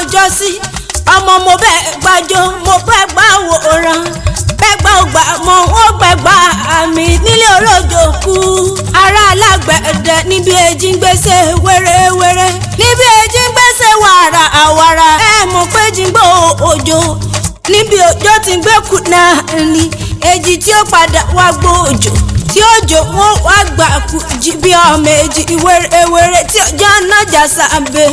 ọjọ́ sí ọmọ mo bẹ́ẹ̀ gbàjọ mo bẹ́ẹ̀ gbà wòran gbẹ́gbà ògbà mọ ó gbẹ́gbà àmì nílé Ojoku ará alágbẹ̀dẹ níbi èjì ń gbèsè wẹ́rẹ́wẹ́rẹ́ níbi èjì ń gbèsè wàrà àwàrà mọ̀ pé jìngbò òjò níbi òjò ti gbé kùnà ní èjì tí ó padà wá gbó òjò tí òjò wọn wá gbà kú jí bí ọmọ èjì wẹ́rẹ́wẹ́rẹ́ tí ọjọ́ náà jà sábẹ́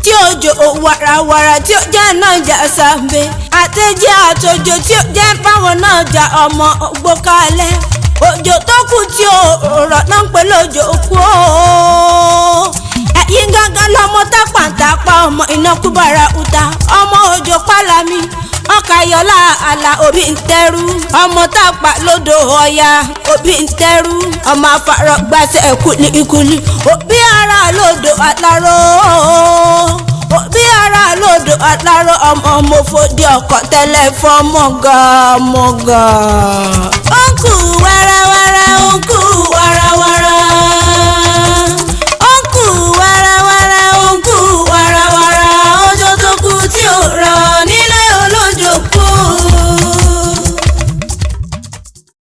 tí òjò wàràwàrà tí ó jẹ́ náà jà sábẹ́ àtẹ̀jẹ́ àtòjò tí ó jẹ́ báwọn náà jà ọmọ ògbó kalẹ̀ òjò tó kù tí ó rọ̀ náà ń pè lójò kú ó ẹ̀yin gángan lọ́mọ tápàǹtàpá ọmọ iná kúbàrà uta ọmọ òjò pálami ọkà yọlá àlà òbí ń tẹrú ọmọ tápà lódò ọ̀yà òbí ń tẹrú ọmọ afárọ̀ gbàṣẹ kúlíkúlí òbí ara lódò àtàrò òbí ara lódò àtàrò ọmọ mọ́fọ́dí ọkọ̀ tẹ́lẹ̀ fọ́ mọ́gà ó kù wẹ́rẹ́